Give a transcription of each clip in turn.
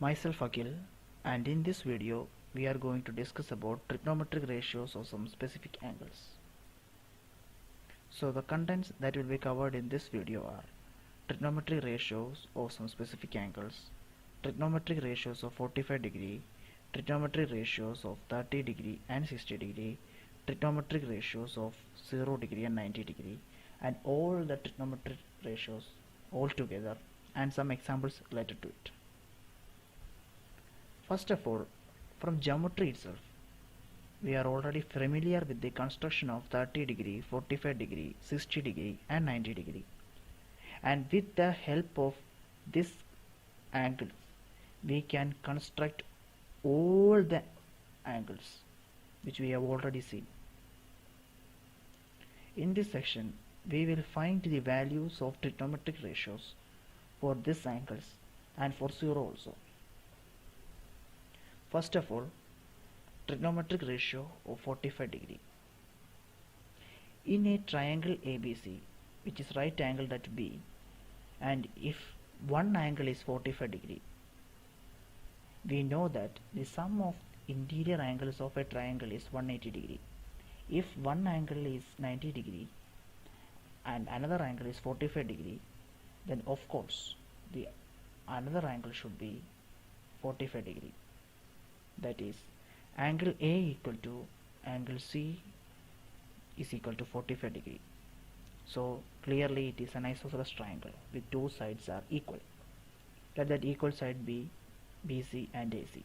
Myself Akhil, and in this video we are going to discuss about trigonometric ratios of some specific angles. So the contents that will be covered in this video are trigonometric ratios of some specific angles, trigonometric ratios of 45 degree, trigonometric ratios of 30 degree and 60 degree, trigonometric ratios of 0 degree and 90 degree, and all the trigonometric ratios all together and some examples related to it. First of all, from geometry itself, we are already familiar with the construction of 30 degree, 45 degree, 60 degree and 90 degree. And with the help of this angle, we can construct all the angles which we have already seen. In this section, we will find the values of trigonometric ratios for these angles and for 0 also. First of all, trigonometric ratio of 45 degree. In a triangle ABC, which is right angled at B, and if one angle is 45 degree, we know that the sum of interior angles of a triangle is 180 degree. If one angle is 90 degree and another angle is 45 degree, then of course the another angle should be 45 degree. That is, angle A equal to angle C is equal to 45 degree. So clearly it is an isosceles triangle with two sides are equal. Let that equal side be BC and AC,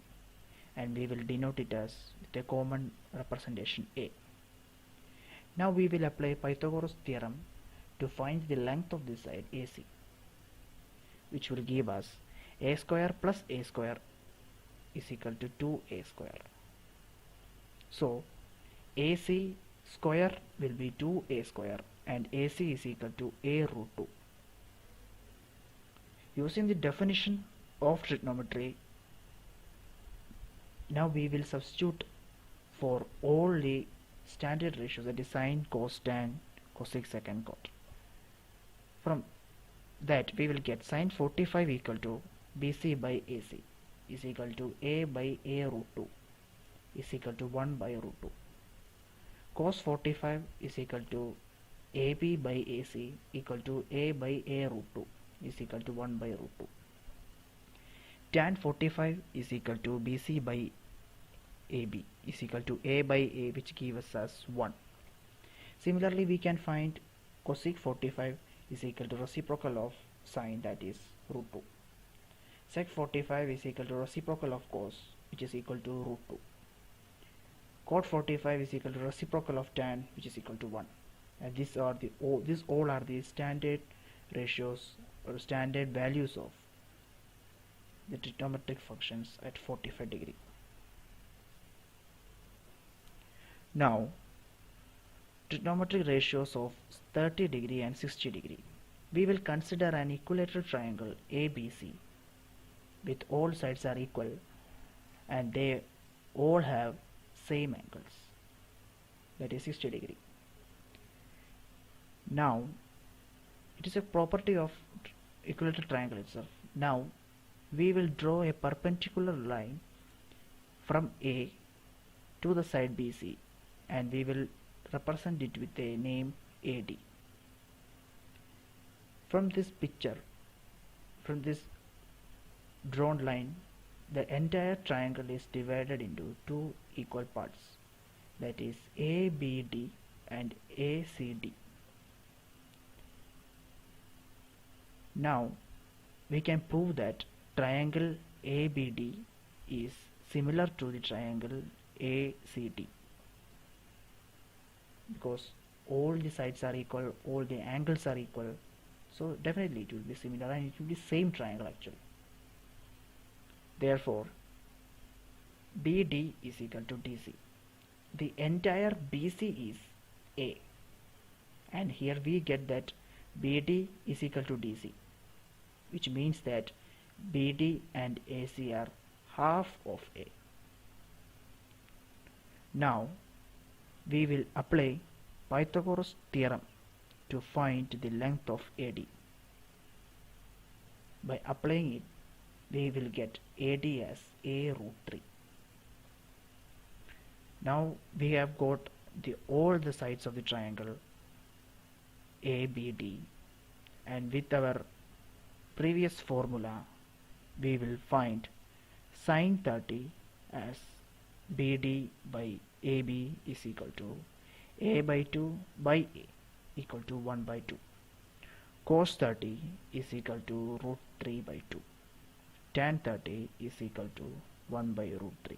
and we will denote it as with a common representation A. Now we will apply Pythagoras theorem to find the length of this side AC, which will give us A square plus A square is equal to 2A square. So AC square will be 2A square and AC is equal to A root 2. Using the definition of trigonometry, now we will substitute for all the standard ratios, that is sine, cos, tan, cosec, sec and cot. From that we will get sine 45 equal to BC by AC is equal to A by A root 2 is equal to 1 by root 2. Cos 45 is equal to AB by AC equal to A by A root 2 is equal to 1 by root 2. Tan 45 is equal to BC by AB is equal to A by A, which gives us 1. Similarly, we can find cosec 45 is equal to reciprocal of sine, that is root 2. Sec 45 is equal to reciprocal of cos, which is equal to root 2. Cot 45 is equal to reciprocal of tan, which is equal to 1. And these all are the standard ratios or standard values of the trigonometric functions at 45 degree. Now, trigonometric ratios of 30 degree and 60 degree. We will consider an equilateral triangle ABC with all sides are equal and they all have same angles, that is 60 degree. Now it is a property of equilateral triangle itself. Now we will draw a perpendicular line from A to the side BC and we will represent it with a name AD. From this picture, from this drawn line, the entire triangle is divided into two equal parts, that is ABD and ACD. Now we can prove that triangle ABD is similar to the triangle ACD because all the sides are equal, all the angles are equal, so definitely it will be similar and it will be same triangle actually. Therefore, BD is equal to DC. The entire BC is A, and here we get that BD is equal to DC, which means that BD and AC are half of A. Now we will apply Pythagoras theorem to find the length of AD. By applying it, we will get AD as A root 3. Now we have got all the sides of the triangle ABD, and with our previous formula we will find sin 30 as BD by AB is equal to A by 2 by A equal to 1 by 2. Cos 30 is equal to root 3 by 2. Tan 30 is equal to 1 by root 3.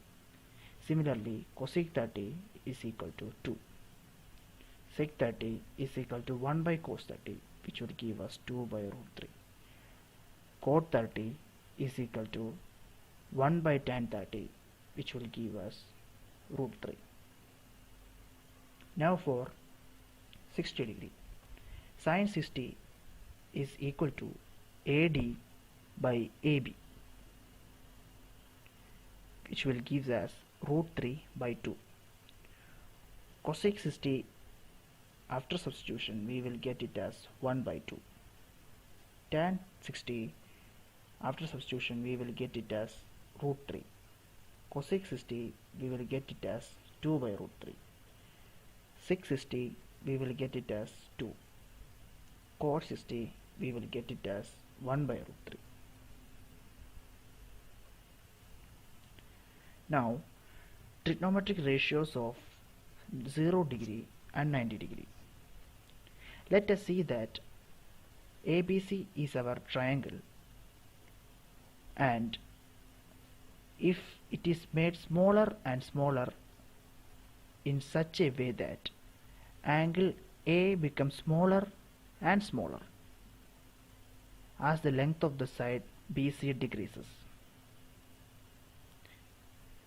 Similarly, cosec 30 is equal to 2. Sec 30 is equal to 1 by cos 30, which will give us 2 by root 3. Cot 30 is equal to 1 by tan 30, which will give us root 3. Now for 60 degree. Sin 60 is equal to AD by AB, which will give us root 3 by 2. Cosec 60, after substitution we will get it as 1 by 2. Tan 60, after substitution we will get it as root 3. Cosec 60 we will get it as 2 by root 3. Sec 60 we will get it as 2. Cot 60 we will get it as 1 by root 3. Now trigonometric ratios of 0 degree and 90 degree. Let us see that ABC is our triangle, and if it is made smaller and smaller in such a way that angle A becomes smaller and smaller as the length of the side BC decreases.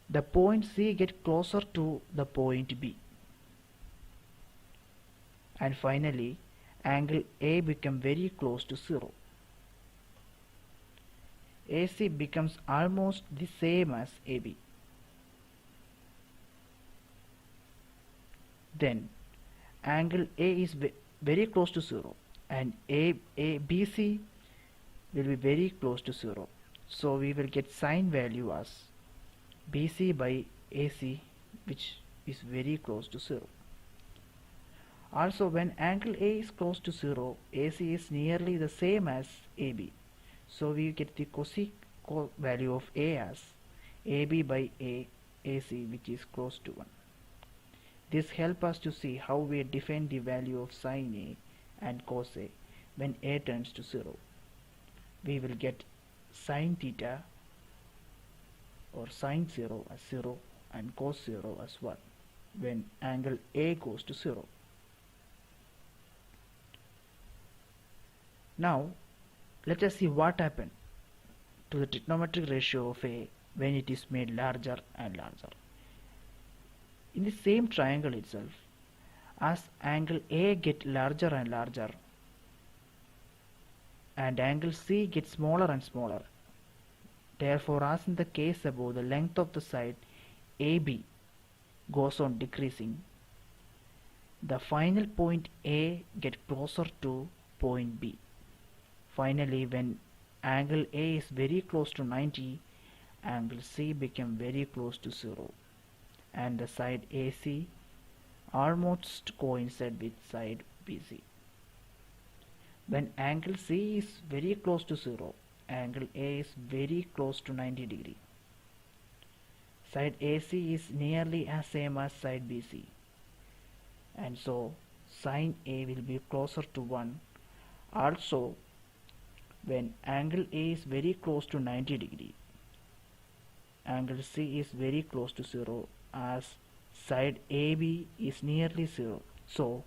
The point C gets closer to the point B, and finally angle A becomes very close to 0. AC becomes almost the same as AB. Then angle A is very close to 0 and BC will be very close to 0. So we will get sin value as BC by AC, which is very close to 0. Also, when angle A is close to 0, AC is nearly the same as AB. So we get the cosec value of A as AB by AC, which is close to 1. This helps us to see how we define the value of sin A and cos A when A turns to 0. We will get sin theta or sin 0 as 0 and cos 0 as 1 when angle A goes to 0. Now let us see what happened to the trigonometric ratio of A when it is made larger and larger. In the same triangle itself, as angle A gets larger and larger and angle C gets smaller and smaller, therefore as in the case above, the length of the side AB goes on decreasing. The final point A gets closer to point B. Finally, when angle A is very close to 90, angle C becomes very close to 0 and the side AC almost coincides with side BC. When angle C is very close to 0, angle A is very close to 90 degree. Side AC is nearly as same as side BC, and so sin A will be closer to 1. Also, when angle A is very close to 90 degree, angle C is very close to 0 as side AB is nearly 0. So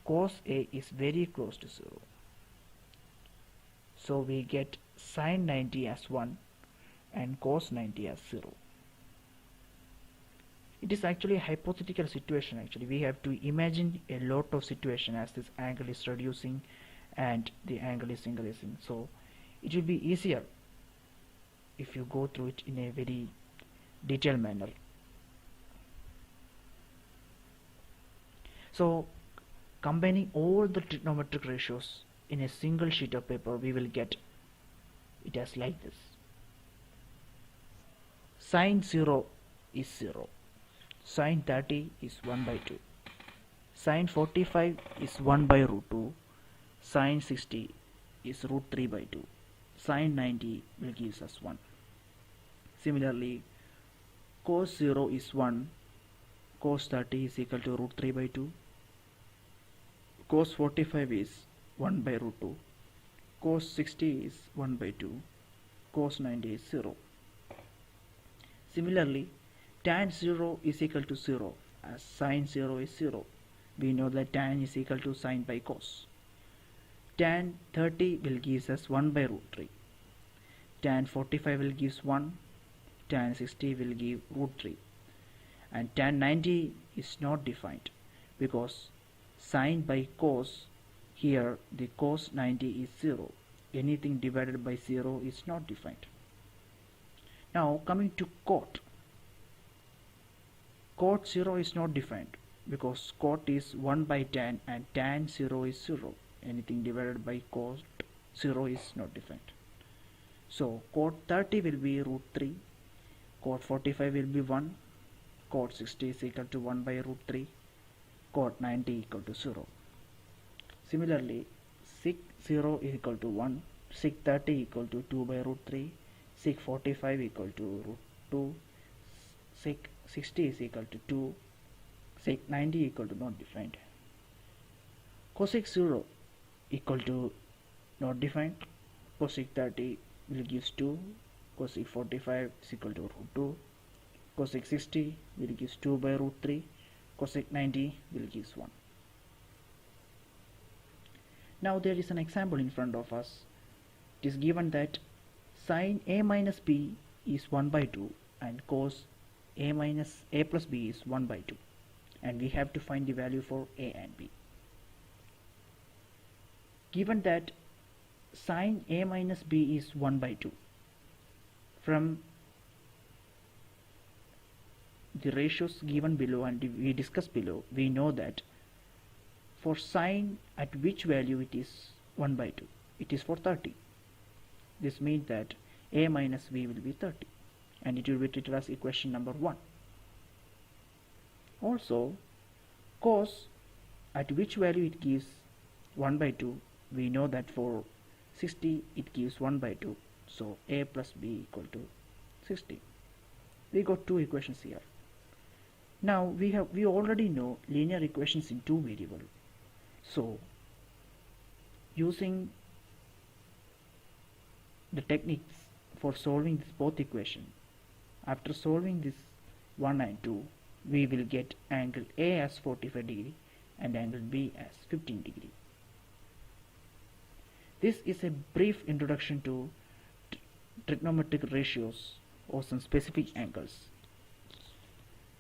cos A is very close to 0. So we get sin 90 as 1 and cos 90 as 0. It is actually a hypothetical situation. Actually, we have to imagine a lot of situation as this angle is reducing and the angle is increasing. So it will be easier if you go through it in a very detailed manner. So combining all the trigonometric ratios in a single sheet of paper, we will get it as like this. Sine 0 is 0. Sine 30 is 1 by 2. Sine 45 is 1 by root 2. Sine 60 is root 3 by 2. Sine 90 will give us 1. Similarly, cos 0 is 1. Cos 30 is equal to root 3 by 2. Cos 45 is 1 by root 2. Cos 60 is 1 by 2. Cos 90 is 0. Similarly, tan 0 is equal to 0 as sin 0 is 0. We know that tan is equal to sin by cos. Tan 30 will give us 1 by root 3. Tan 45 will give 1. Tan 60 will give root 3. And tan 90 is not defined because sin by cos, here the cos 90 is 0. Anything divided by 0 is not defined. Now coming to cot. Cot 0 is not defined because cot is 1 by tan and tan 0 is 0. Anything divided by cot 0 is not defined. So cot 30 will be root 3. Cot 45 will be 1. Cot 60 is equal to 1 by root 3. Cot 90 equal to 0. Similarly, sec 0 is equal to 1. Sec 30 equal to 2 by root 3. Sec 45 equal to root 2. Sec 60 is equal to 2. Sec 90 equal to not defined. Cosec 0 equal to not defined. Cosec 30 will give 2. Cosec 45 is equal to root 2. Cosec 60 will give 2 by root 3. Cosec 90 will give 1. Now there is an example in front of us. It is given that sin a minus b is 1 by 2 and cos a plus b is 1 by 2, and we have to find the value for a and b. Given that sin a minus b is 1 by 2, from the ratios given below and we discussed below, we know that for sin at which value it is 1 by 2, it is for 30. This means that a minus b will be 30 and it will be treated as equation number 1. Also, cos at which value it gives 1 by 2, we know that for 60 it gives 1 by 2, so a plus b equal to 60. We got two equations here. Now we already know linear equations in two variables. So using the techniques for solving this both equation, after solving this 1 and 2, we will get angle A as 45 degree and angle B as 15 degree. This is a brief introduction to trigonometric ratios or some specific angles.